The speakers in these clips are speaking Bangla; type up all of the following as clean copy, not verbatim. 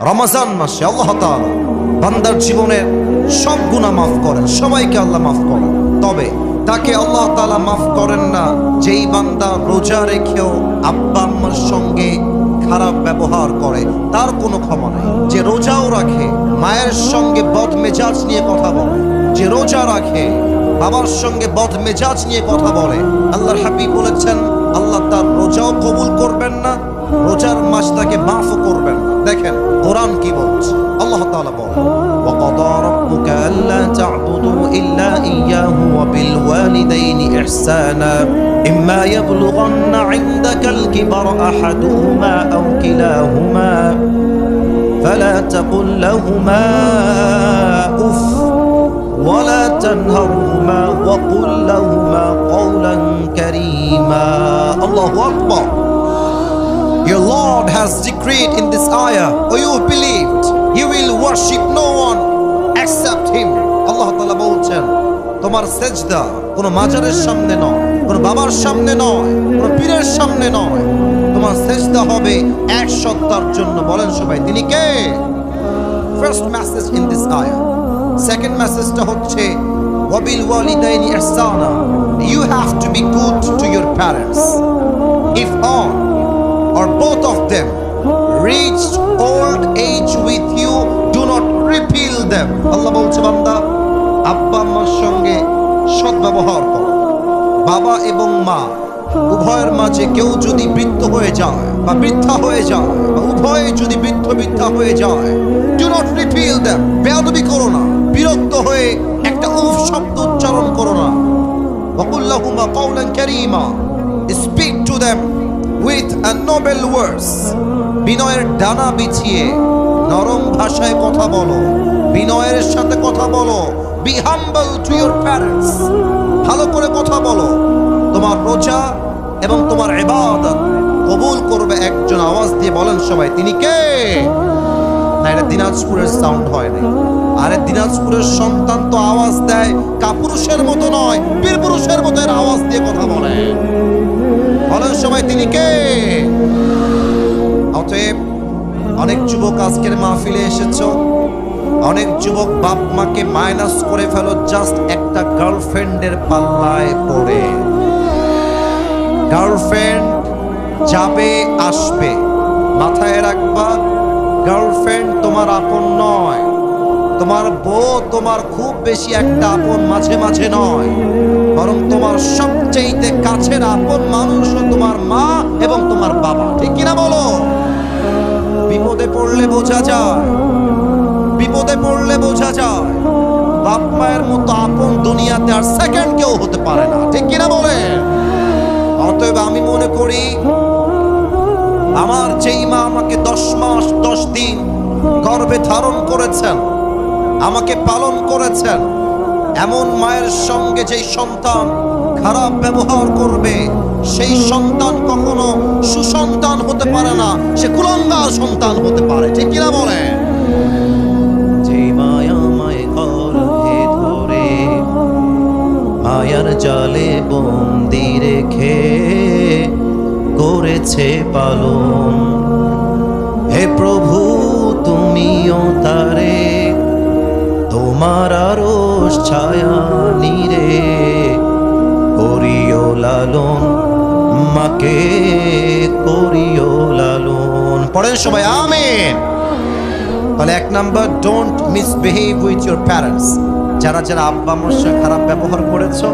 রমজান মাসে আল্লাহ তাআলা বান্দার জীবনের সব গুনাহ মাফ করেন, সবাইকে আল্লাহ মাফ করেন। তবে তাকে আল্লাহ তাআলা মাফ করেন না যেই বান্দা রোজা রেখেও আব্বা আম্মার সঙ্গে খারাপ ব্যবহার করে, তার কোনো ক্ষমা নেই। যে রোজাও রাখে মায়ের সঙ্গে বদমেজাজ নিয়ে কথা বলে, যে রোজা রাখে বাবার সঙ্গে বদমেজাজ নিয়ে কথা বলে, আল্লাহর হাবিব বলেছেন আল্লাহ তার রোজাও কবুল করবেন না, রোজার মাস তাকে মাফও করবেন না। দেখেন কোরআন কি বলছে, আল্লাহ তাআলা বলেন وَقَضَى رَبُّكَ أَلَّا تَعْبُدُوا إِلَّا إِيَّاهُ وَبِالْوَالِدَيْنِ إِحْسَانًا إِمَّا يَبْلُغَنَّ عِندَكَ الْكِبَرَ أَحَدُهُمَا أَوْ كِلَاهُمَا فَلَا تَقُل لَّهُمَا أُفٍّ وَلَا تَنْهَرْهُمَا وَقُل لَّهُمَا قَوْلًا كَرِيمًا الله أكبر. Your Lord has decreed in this ayah, O you who believed, you will worship no one except Him. Allah Ta'ala বলছেন তোমার সেজদা কোনো মাজারের সামনে নয়, কোনো বাবার সামনে নয়, কোনো পীরের সামনে নয়, তোমার সেজদা হবে এক সত্তার জন্য। বলেন সবাই তিনি কে? First message in this ayah. Second messageটা হচ্ছে ওয়াবিল ওয়ালিদাইনি ইহসানা, you have to be good to your parents. If all or both of them reached old age with you, do not repel them. আল্লাহ বলছে বান্দা আব্বা আম্মার সঙ্গে সদ্ব্যবহার করো। বাবা এবং মা উভয়ের মাঝে কেউ যদি বৃদ্ধ হয়ে যায় বা বৃদ্ধা হয়ে যায় বা উভয়ে যদি বৃদ্ধা হয়ে যায়, do not repel them. বেয়াদবি করো না, বিরক্ত হয়ে একটা উফ শব্দ উচ্চারণ করো না। وَقُلْ لَهُمَا قَوْلًا كَرِيمًا. Speak to them with a noble words. বিনয়ের ডানা বিছিয়ে নরম ভাষায় কথা বলো, বিনয়ের সাথে কথা বলো। Be humble to your parents. ভালো করে কথা বলো। তোমার রোজা এবং তোমার ইবাদত কবুল করবে একজন। আওয়াজ দিয়ে বলেন সবাই তিনি কে? না, এটা দিনাজপুরের সাউন্ড হয় না। আরে দিনাজপুরের সন্তান তো আওয়াজ দেয় কাপুরুষের মতো নয়, বীর পুরুষের মতো এর আওয়াজ দিয়ে কথা বলে। বলেন সবাই তিনি কে? অতএব অনেক যুবক আজকের মাহফিলে এসেছো, অনেক যুবক বাপ মাকে মাইনাস করে ফেলো জাস্ট একটা গার্লফ্রেন্ডের পাল্লায় পড়ে। গার্লফ্রেন্ড যাবে আসবে, মাথায় রাখবা গার্লফ্রেন্ড তোমার আপন নয়। তোমার বউ তোমার খুব বেশি একটা আপন মাঝে মাঝে নয়, বরং তোমার সবচেয়ে কাছের আপন মানুষ তোমার মা এবং তোমার বাবা। ঠিক কিনা বলো? বিপদে পড়লে বোঝা যায়, বিপদে পড়লে বোঝা যায় বাপ মায়ের মতো আপন দুনিয়াতে আর সেকেন্ড কেউ হতে পারে না। ঠিক কিনা বলে? অতএব আমি মনে করি আমার যেই মা আমাকে 10 মাস 10 দিন গর্ভে ধারণ করেছেন, আমাকে পালন করেছেন, এমন মায়ের সঙ্গে যেই সন্তান খারাপ ব্যবহার করবে সেই সন্তান কখনো সুসন্তান হতে পারে না, সে কুলাঙ্গার সন্তান হতে পারে। ঠিক কিনা বলে? যে মায়া মায়ে গর্ভে ধরে মায়ার জালে বন্দি রেখে করেছে পালন, হে প্রভু তুমিও তারে তোমার আরশ ছায়া নিরে করিও লালন, মাকে করিও লালন। পড়েন সবাই আমিন। তাহলে 1 number, don't misbehave with your parents. যারা যারা আব্বা আম্মার সাথে খারাপ ব্যবহার করেছো,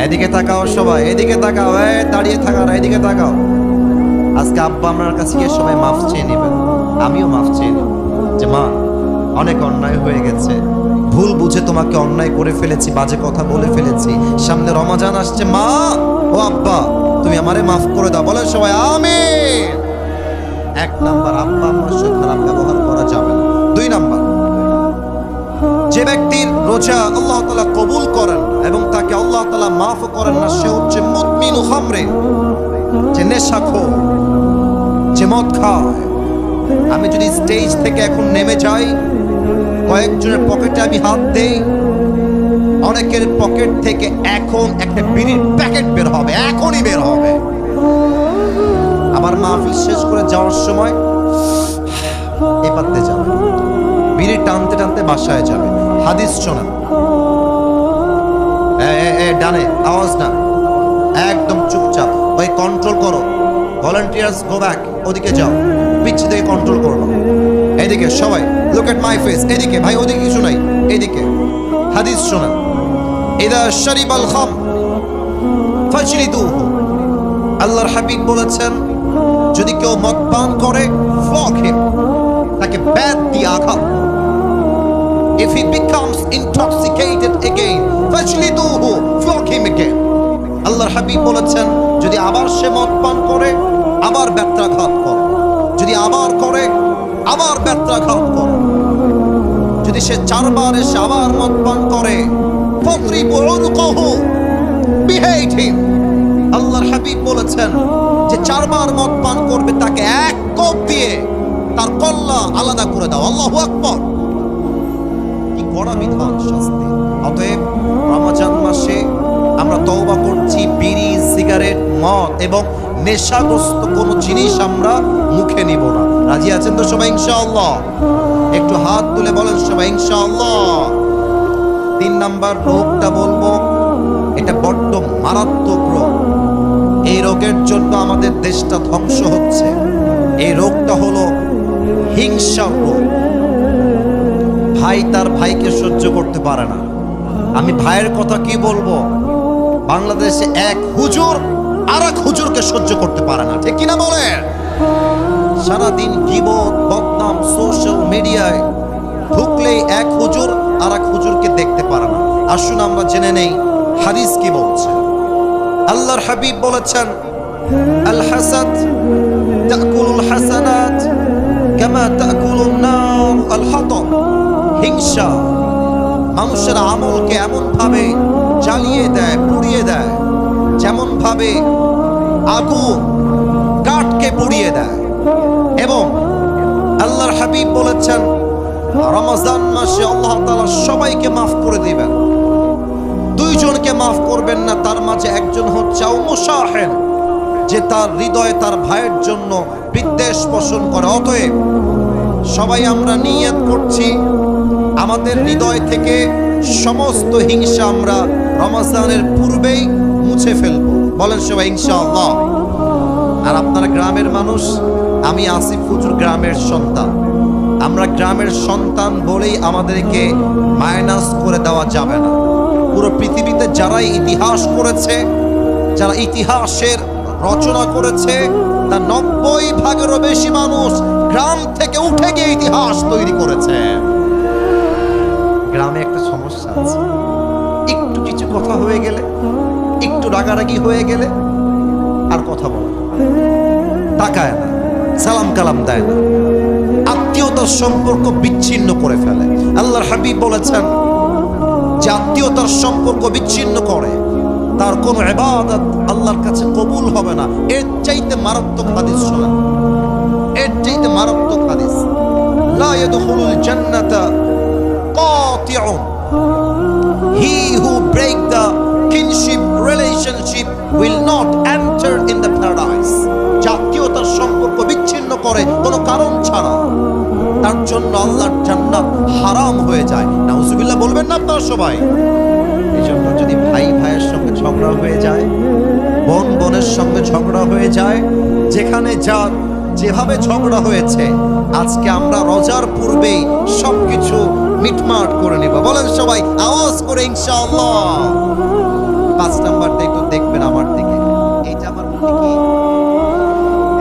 এদিকে তাকাও সবাই, এদিকে তাকাও, দাঁড়িয়ে থাকা না, এদিকে তাকাও। আজকে আব্বা আমার কাছে গিয়ে সবাই মাফ চেয়ে নেবেন, আমিও মাফ চেয়ে নেব যে মা অনেক অন্যায় হয়ে গেছে, ভুল বুঝে তোমাকে অন্যায় করে ফেলেছি, বাজে কথা বলে ফেলেছি, সামনে রমজান আসছে, মা ও আব্বা তুমি আমারে মাফ করে দাও। বলেন সবাই আমিন। 1 নাম্বার, আব্বা আম্মার সাথে খারাপ ব্যবহার করা যাবে না। 2 নাম্বার, যে ব্যক্তির রোজা আল্লাহ তাআলা কবুল করেন এবং তাকে আল্লাহ তাআলা মাফ করেন না, সে হচ্ছে মুদমিনু খামরে, যে নেশাখোর, যে মদ খায়। আমি যদি স্টেজ থেকে এখন নেমে যাই, কয়েকজনের পকেটে আমি হাত দেই, অনেকের পকেট থেকে এখন একটা বিড়ির প্যাকেট বের হবে, এখনই বের হবে। আবার মাহফিল শেষ করে যাওয়ার সময় এ পাত্তে যাবে, বিড়ি টানতে টানতে বাসায় যাবে। হাদিস শোনেন, ডানে আওয়াজ না, একদম চুপচাপ, ওই কন্ট্রোল করো। ভলান্টিয়ার্স গো ব্যাক, ওদিকে যাও, পিচ্ছি থেকে কন্ট্রোল করো। এদিকে সবাই লুক এট মাই ফেস, এদিকে ভাই, ওদিকে কিছু নাই, এদিকে। হাদিস শোনেন, ইদা শারিবাল খাম ফাজলিদুহু, আল্লাহর হাবিব বলেছেন যদি কেউ মদ পান করে ফ্লগ হিম, তাকে ব্যাট দিয়ে আঘাত। If he becomes intoxicated again, fajliduhu, flog him again. আল্লাহর হাবিব বলেছেন যদি আবার সে মদ পান করে আবার ব্যত্রাঘাত কর, যদি আবার করে আবার ব্যত্রাঘাত কর, যদি সে 4 বার এসে আবার মদ পান করে ফadribu উনকুহু, behead him. আল্লাহর হাবিব বলেছেন যে 4 বার মদ পান করবে তাকে এক কোপ দিয়ে তার কল্লা আলাদা করে দাও। আল্লাহু আকবার, বড় বিধান শাস্তি। অতএব রমজান মাসে আমরা তওবা করছি, বিড়ি, সিগারেট, মদ এবং নেশাগ্রস্ত কোন জিনিস আমরা মুখে নিব না। রাজি আছেন তো সবাই ইনশাআল্লাহ? একটু হাত তুলে বলেন সবাই ইনশাআল্লাহ। 3 নাম্বার রোগটা বলবো, এটা বড্ড মারাত্মক রোগ। এই রোগের জন্য আমাদের দেশটা ধ্বংস হচ্ছে। এই রোগটা হলো হিংসার রোগ। ভাই তার ভাইকে সহ্য করতে পারে না। আমি ভাইয়ের কথা কি বলবো, বাংলাদেশে এক হুজুর আর এক হুজুরকে সহ্য করতে পারে না, ঠিক কিনা বলেন? সারাদিন গীবত, বদনাম, সোশ্যাল মিডিয়ায় ঢুকলেই এক হুজুর আর এক হুজুরকে দেখতে পারে না। আসুন আমরা জেনে নেই হাদিস কি বলছে। আল্লাহর হাবিব বলেছেন আল হাসাদ তাকুলুল হাসানাত কামা তাকুলুন নার আল হাতাব। হিংসা মানুষের আমলকে এমন ভাবে জ্বালিয়ে দেয়, পুড়িয়ে দেয়, যেমন ভাবে আগুন কাঠকে পুড়িয়ে দেয়। এবং আল্লাহর হাবিব বলেছেন রমজান মাসে আল্লাহ তাআলা সবাইকে মাফ করে দিবেন, 2 জনকে মাফ করবেন না। তার মাঝে একজন হচ্ছে মুসাহিন, যে তার হৃদয়ে তার ভাইয়ের জন্য বিদ্বেষ পোষণ করে। অতএব সবাই আমরা নিয়ত করছি আমাদের হৃদয় থেকে সমস্ত হিংসা আমরা রমজানের পূর্বেই মুছে ফেলবো। বলেন সবাই ইনশাআল্লাহ। আর আপনারা গ্রামের মানুষ, আমি আসিফ হুজুর গ্রামের সন্তান। আমরা গ্রামের সন্তান বলেই আমাদেরকে মাইনাস করে দেওয়া যাবে না। পুরো পৃথিবীতে যারাই ইতিহাস করেছে, যারা ইতিহাসের রচনা করেছে, তার 90% বেশি মানুষ গ্রাম থেকে উঠে গিয়ে ইতিহাস তৈরি করেছে। গ্রামে একটা সমস্যা আছে, একটু কিছু কথা হয়ে গেলে, একটু রাগারাগি হয়ে গেলে আর কথা বলে না, তাকায় না, সালাম কালাম দেয় না, আত্মীয়তার সম্পর্ক বিচ্ছিন্ন করে ফেলে। আল্লাহর হাবিব বলেছেন যে আত্মীয়তার সম্পর্ক বিচ্ছিন্ন করে তার কোন ইবাদত আল্লাহর কাছে কবুল হবে না। এর চাইতে মারাত্মক হাদিস শোনেন, এর চাইতে মারাত্মক হাদিস, লা ইয়াদখুলুল জান্নাতা কাতিউন, he who break the kinship relationship will not enter in the paradise. জাতীয়তার সম্পর্ক বিচ্ছিন্ন করে কোনো কারণ ছাড়া, তার জন্য আল্লাহর জান্নাত হারাম হয়ে যায়। নাউজুবিল্লাহ বলবেন না আপনারা সবাই? এই জন্য যদি ভাই ভাইয়ের সঙ্গে ঝগড়া হয়ে যায়, বোন বোনের সঙ্গে ঝগড়া হয়ে যায়, যেখানে যার যেভাবে ঝগড়া হয়েছে, আজকে আমরা রোজার পূর্বেই সবকিছু মিটমাট করে নিব। বলেন সবাই আওয়াজ করে ইনশাআল্লাহ। 5 নাম্বারটা একটু দেখবেন আমার দিকে। এইটা আমার মুখে কি,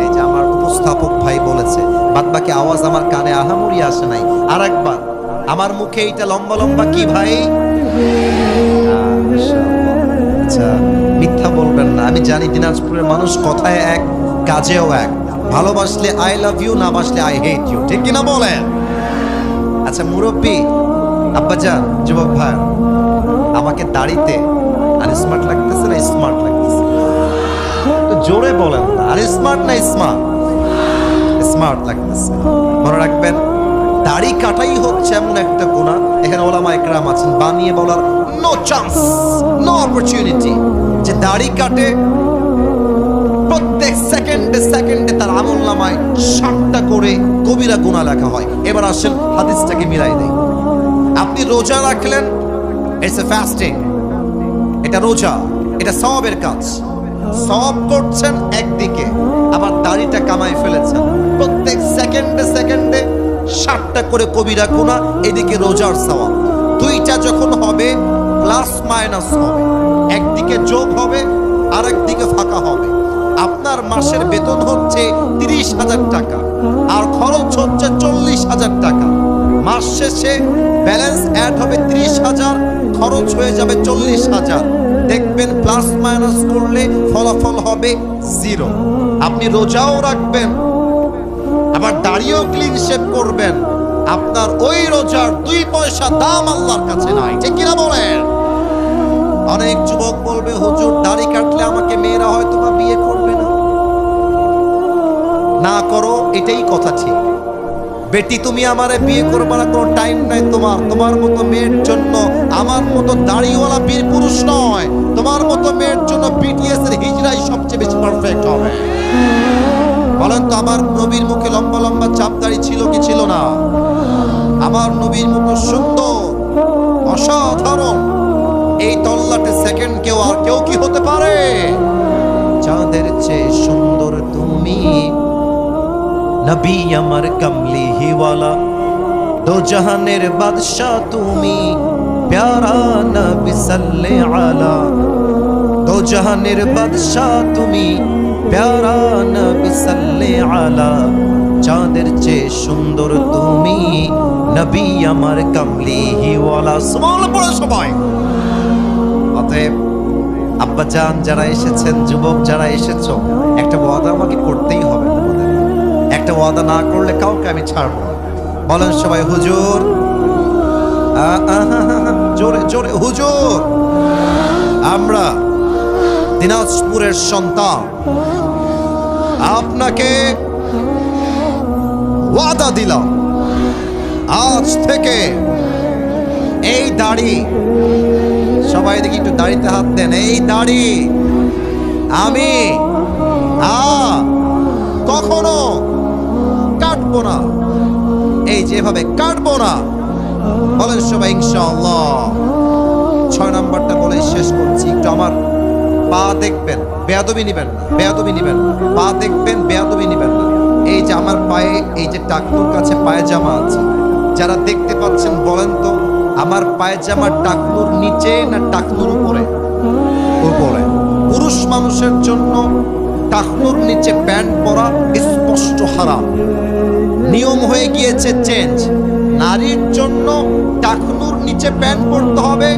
এই যে আমার উপস্থাপক ভাই বলেছে, বাদ বাকি আওয়াজ আমার কানে আহামরি আসে নাই। আরেকবার আমার মুখে এইটা লম্বা লম্বা কি ভাই? আচ্ছা, মিথ্যা বলবেন না। আমি জানি দিনাজপুরের মানুষ কথায় এক, কাজেও এক। ভালোবাসলে আই লাভ ইউ, না বাসলে আই হেট ইউ, ঠিক কিনা বলেন? আচ্ছা মুরব্বী, আব্বাজান, যুবক ভাই, আমাকে দাড়িতে আর স্মার্ট লাগতেছে না স্মার্ট লাগতেছে? তো জোরে বলেন না, আর স্মার্ট না স্মার্ট? স্মার্ট লাগতেছে। মনে রাখবেন, দাড়ি কাটাই হচ্ছে এমন একটা গুনাহ, এখানে ওলামা ইকরাম আছেন, বানিয়ে বলার নো চান্স, নো অপরচুনিটি, যে দাড়ি কাটে প্রত্যেক সেকেন্ডে সেকেন্ডে তার আমলনামায় 60টা করে কবিরা গুনাহ লেখা হয়। এবার আসেন হাদিসটাকে মিলাই দেই। আপনি রোজা রাখলেন, ইটস এ ফাস্টিং, এটা রোজা, এটা সওয়াবের কাজ। সওয়াব করছেন একদিকে, আবার দাড়িটা কামাই ফেলেছেন। প্রত্যেক সেকেন্ডে সেকেন্ডে 60টা করে কবিরা গুনাহ, এদিকে রোজার সওয়াব। দুইটা যখন হবে প্লাস মাইনাস হবে, একদিকে যোগ হবে আর একদিকে ফাঁকা হবে। আপনার মাসের বেতন হচ্ছে 30,000 টাকা আর খরচ হচ্ছে 40,000 টাকা। মাস শেষে ব্যালেন্স অ্যাড হবে 30,000, খরচ হয়ে যাবে 40,000। দেখবেন প্লাস মাইনাস করলে ফলাফল হবে 0। আপনি রোজাও রাখবেন, আবার দাড়িও ক্লিন শেভ করবেন, আপনার ওই রোজার 2 পয়সা দাম আল্লাহর কাছে নাই। ঠিক কিনা বলেন? অনেক যুবক বলবে, হুজুর দাড়ি কাটলে আমাকে মেয়েরা হয়তো বা বিয়ে করবে না। না করো, এটাই কথা ঠিক। বেটি তুমি আমারে বিয়ে করবে না, কোনো টাইম নাই তোমার। তোমার মতো মেয়ের জন্য আমার মতো দাড়িওয়ালা বীর পুরুষ নয়, তোমার মতো মেয়ের জন্য বিটিএস এর হিজড়াই সবচেয়ে বেশি পারফেক্ট হবে। বলেন তো, আমার নবীর মুখে লম্বা লম্বা চাপ দাড়ি ছিল কি ছিল না? আমার নবীর মতো সুন্দর অসাধারণ এই তল্লাটে সেকেন্ড কেউ আর কেউ কি হতে পারে? চাঁদের চেয়ে সুন্দর তুমি, নবী আমার কমলি হিওয়ালা, দো জাহানের বাদশাহ তুমি, প্যারা নবী সাল্লে আলা। দো জাহানের বাদশাহ তুমি, প্যারা নবী সাল্লে আলা। চাঁদের চেয়ে সুন্দর তুমি, নবী আমার কমলি হিওয়ালা। সুবহানাল্লাহ পড়ো সবাই। অতএব আব্বা জান যারা এসেছেন, যুবক যারা এসেছো, একটা ওয়াদা আমাকে করতেই হবে। একটা ওয়াদা না করলে কাউকে আমি ছাড়বো না। বলেন সবাই হুজুর, জোরে জোরে হুজুর। আমরা দিনাজপুরের সন্তান, আপনাকে ওয়াদা দিলাম, আজ থেকে এই দাড়ি, সবাই দেখি একটু দাড়িতে হাত দেন, এই দাড়ি আমি কখনো কাটবো না, এই যেভাবে কাটবো না। বলেন সবাই ইনশাআল্লাহ। 6 নাম্বারটা বলে শেষ করছি। একটু আমার পা দেখবেন, বেয়াদবি নিবেন না, বেয়াদবি নিবেন না। পা দেখবেন, বেয়াদবি নিবেন না। এই যে আমার পায়ে এই যে টাকনুর কাছে পায়জামা আছে, যারা দেখতে পাচ্ছেন বলেন তো, আমার পায়জামা টাকনুর নিচে না টাকনুর উপরে? উপরে। পুরুষ মানুষের জন্য টাকনুর নিচে প্যান্ট পরা স্পষ্ট হারাম, নিয়ম হয়ে গিয়েছে চেঞ্জ। নারীর জন্য টাকনুর নিচে প্যান্ট পরতে হবে।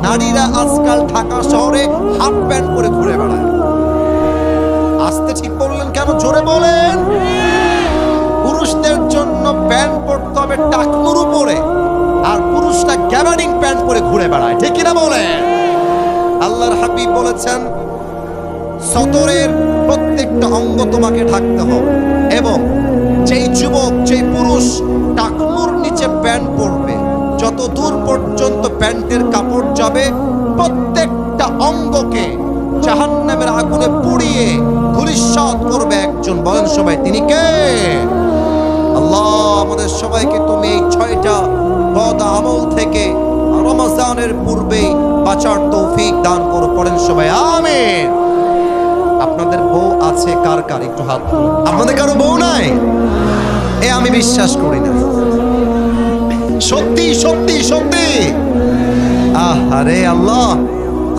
নারীরা আজকাল ঢাকা শহরে হাফ প্যান্ট পরে ঘুরে বেড়ায়। আস্তে ঠিক বললেন কেন? জোরে বলেন। পুরুষদের জন্য প্যান্ট পরতে হবে টাকনুর উপরে, আর পুরুষরা গ্যাবার্ডিং প্যান্ট পরে ঘুরে বেড়ায়। ঠিক কিনা বলেন? আল্লাহর হাবিব বলেছেন, সতরের প্রত্যেকটা অঙ্গ তোমাকে ঢাকতে হবে, এবং যেই যুবক, যেই পুরুষ টাকনুর নিচে প্যান্ট পরবে, যত দূর পর্যন্ত প্যান্টের কাপড় যাবে, প্রত্যেকটা অঙ্গকে জাহান্নামের আগুনে পুড়িয়ে ধূলিসাৎ করবে একজন। বলেন সবাই, তিনি কে? আল্লাহ আমাদের সবাইকে তুমি এই 6টা বদ আমল থেকে রমজানের পূর্বেই বাঁচার তৌফিক দান করো। পড়েন সবাই আমিন। আপনাদের বউ আছে কার কার? একটু হাত তুলুন। আপনাদের কারো বউ নাই? আমি বিশ্বাস করি না। সত্যি সত্যি সত্যি। আরে আল্লাহ,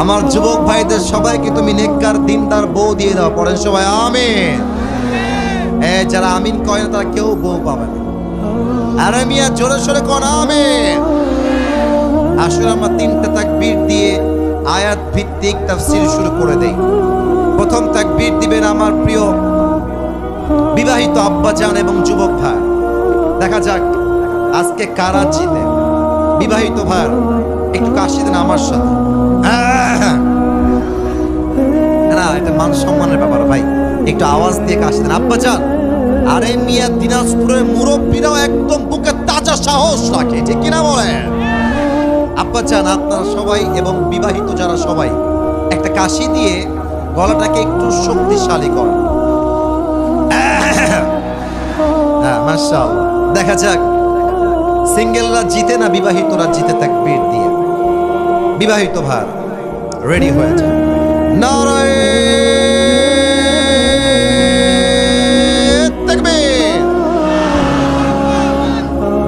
আমার যুবক ভাইদের সবাইকে তুমি নেককার দিনদার বউ দিয়ে দাও। পড়েন সবাই আমিন। যারা আমিন কয় না তারা কেউ বউ পাবে না। আরে মিয়া জোরে সোরে কোন আমিন। আসলে আমরা 3টা তাকবীর দিয়ে আয়াত ভিত্তিক তাফসীর শুরু করে দেই। প্রথম তাকবীর দিবেন আমার প্রিয় বিবাহিত আব্বাজান এবং যুবক ভাই। দেখা যাক আজকে কারা জিতে। বিবাহিত ভাই একটু কাশি দেন আমার সাথে। না, এটা মান সম্মানের ব্যাপার ভাই, একটু আওয়াজ দিয়ে কাশি দেন আব্বাজান। আরে মিয়া দিনাজপুরের মুরব্বীরাও একদম বুকে তাজা সাহস রাখে। ঠিক কিনা বলেন? আব্বাজান আপনারা সবাই এবং বিবাহিত যারা সবাই একটা কাশি দিয়ে গলাটাকে একটু শক্তিশালী করেন। মাশাআল্লাহ। দেখা যাক সিঙ্গেলরা জিতে না বিবাহিতরা জিতে, তাকবীর দিয়ে। বিবাহিত ভাই রেডি হয়ে যায়। নারায়ে তাকবীর।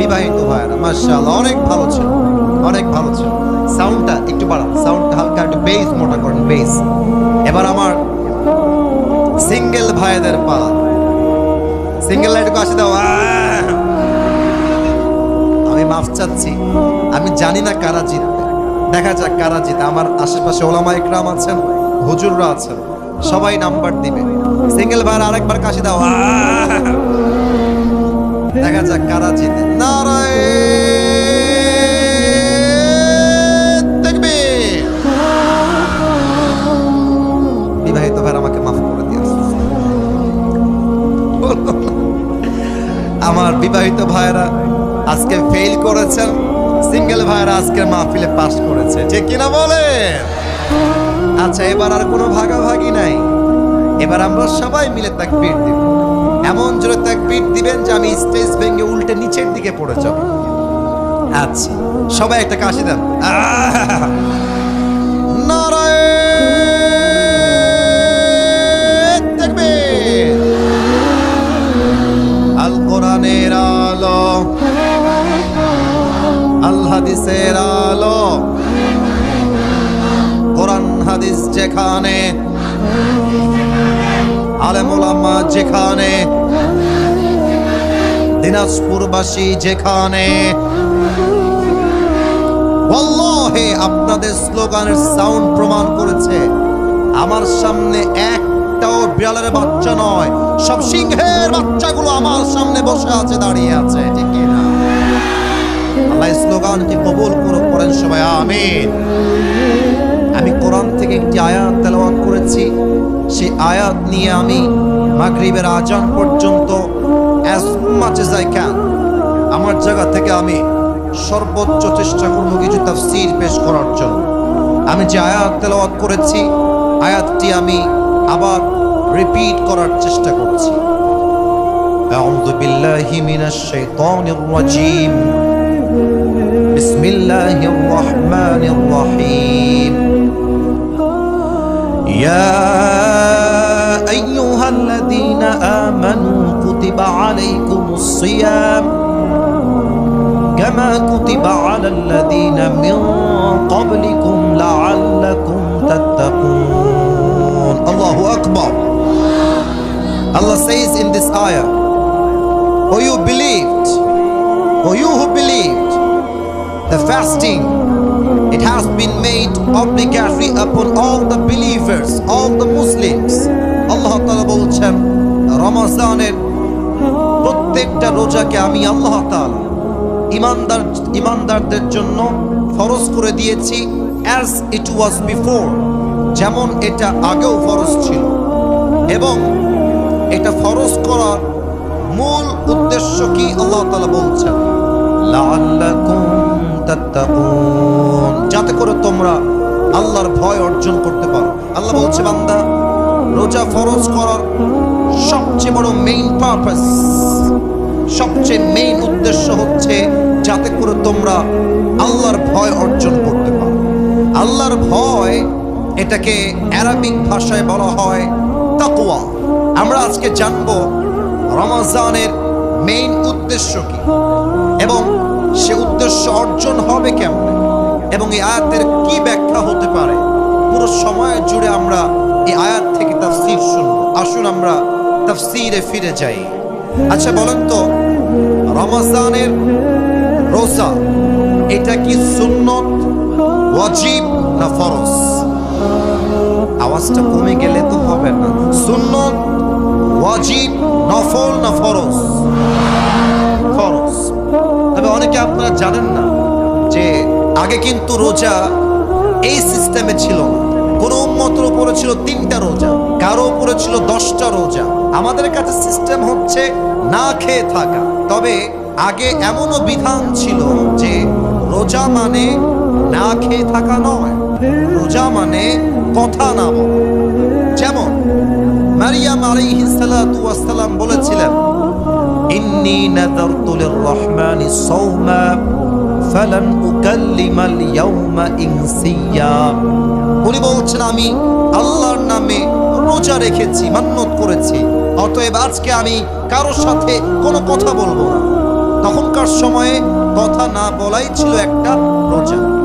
বিবাহিত ভাইরা মাশাআল্লাহ, অনেক ভালো ছিল, অনেক ভালো ছিল। সাউন্ডটা একটু বাড়ান, সাউন্ডটা হালকা একটু বেস মোটা করেন, বেস। এবার আমার সিঙ্গেল ভাইদের পালা। সিঙ্গেল লাইটকে আসে দাও। আমি মাফ চাচ্ছি, আমি জানি না কারা জিতবে, দেখা যাক কারা জিতে। আমার আশেপাশে ওলামা ইকরাম আছেন, হুজুররা আছেন, সবাই নাম্বার দিবে। সিঙ্গেল ভাইরা আরেকবার কাশি দাও। দেখা যাক কারা জিতে। নারায়ে তাকবীর। বিবাহিত ভাইরা আমাকে মাফ করে দিয়েছে। আমার বিবাহিত ভাইরা আজকে ফেল করেছেন, সিঙ্গেল ভাইরা আজকের মাহফিলে পাস করেছে, ঠিক কিনা বলেন? আচ্ছা, এবার আর কোনো ভাগাভাগি নাই, এবার আমরা সবাই মিলে তাকবীর দিব। এমন জোরে তাকবীর দিবেন যে আমি স্টেজ ভেঙে উল্টে নিচের দিকে পড়ে যাব। আচ্ছা, সবাই একটা কাশি দেন। নারায়ে তাকবীর। আল কোরআনের আলো, আল হাদিসের আলো, কোরআন হাদিস যেখানে, আলেম ওলামা যেখানে, দিনাজপুরবাসী যেখানে, ওয়াল্লাহি আপনাদের স্লোগানের সাউন্ড প্রমাণ করেছে আমার সামনে একটাও বিড়ালের বাচ্চা নয়, সব সিংহের বাচ্চাগুলো আমার সামনে বসে আছে, দাঁড়িয়ে আছে, ঠিক কিনা? আল্লাহ স্লোগানটি কবুল করুক, পড়েন সবাই আমিন। আমি কোরআন থেকে একটি আয়াত তেলাওয়াত করেছি, সেই আয়াত নিয়ে আমি মাগরিবের আজান পর্যন্ত as much as I can আমার জায়গা থেকে আমি সর্বোচ্চ চেষ্টা করব কিছু তাফসীর পেশ করার জন্য। আমি যে আয়াত তেলাওয়াত করেছি, আয়াতটি আমি আবার রিপিট করার চেষ্টা করছি। আউযু বিল্লাহি মিনাশ শাইতানির রাজীম। বিসমিল্লাহির রহমানির রহিম। ইয়া আইয়ুহাল্লাযীনা আমানু কুতিবা আলাইকুমুস সিয়াম কামা কুতিবা আলাল্লাযীনা মিন ক্বাবলিকুম লাআল্লাকুম তাত্তাকুন। Allahu Akbar. Allah says in this ayah, "O you believed, O you who believed, the fasting, it has been made obligatory upon all the believers, all the Muslims." Allah Ta'ala বলছেন, রমজানের প্রত্যেকটা রোজাকে আমি আল্লাহ তাআলা ইমানদারদের জন্য ফরজ করে দিয়েছি, as it was before, যেমন এটা আগেও ফরজ ছিল। এবং এটা ফরজ করার মূল উদ্দেশ্য কি আল্লাহ তাআলা বলছেন, লাআল্লাকুম তাত্তাকুন, যাতে করে তোমরা আল্লাহর ভয় অর্জন করতে পারো। আল্লাহ বলছে, বান্দা, রোজা ফরজ করার সবচেয়ে বড় মেইন পারপাস, সবচেয়ে মেইন উদ্দেশ্য হচ্ছে যাতে করে তোমরা আল্লাহর ভয় অর্জন করতে পারো। আল্লাহর ভয়, এটাকে আরবিক ভাষায় বলা হয় তাকওয়া। আমরা আজকে জানবো রমজানের মেইন উদ্দেশ্য কি এবং সে উদ্দেশ্য অর্জন হবে কেমন, এবং এই আয়াতের কি ব্যাখ্যা হতে পারে। পুরো সময় জুড়ে আমরা এই আয়াত থেকে তাফসীর শুনবো। আসুন আমরা তাফসীরে ফিরে যাই। আচ্ছা বলেন তো, রমজানের রোজা এটা কি সুন্নত, ওয়াজিব না ফরজ? আওয়াজটা কমে গেলে তো হবে না। সুন্নত, ওয়াজিব, নফল না ফরজ? ফরজ। তবে অনেকে আপনারা জানেন না যে আগে কিন্তু রোজা এই সিস্টেমে ছিল না। কোন উম্মতের উপরে ছিল 3টা রোজা, কারো উপরে ছিল 10টা রোজা। আমাদের কাছে সিস্টেম হচ্ছে না খেয়ে থাকা। তবে আগে এমনও বিধান ছিল যে রোজা মানে না খেয়ে থাকা নয়, রোজা মানে কথা না বলা। যেমন মারিয়াম আলাইহিস সালাতু ওয়াস সালাম বলেছিলেন, ইন্নী নাযারতু লির-রাহমানি সাওমা ফালান উকাল্লিমাল ইয়াওমা ইনসিয়্যা। উনি বলছেন আমি আল্লাহর নামে রোজা রেখেছি, মান্নত করেছি, অতএব আজকে আমি কারোর সাথে কোনো কথা বলবো না। তখনকার সময়ে কথা না বলাই ছিল একটা রোজা।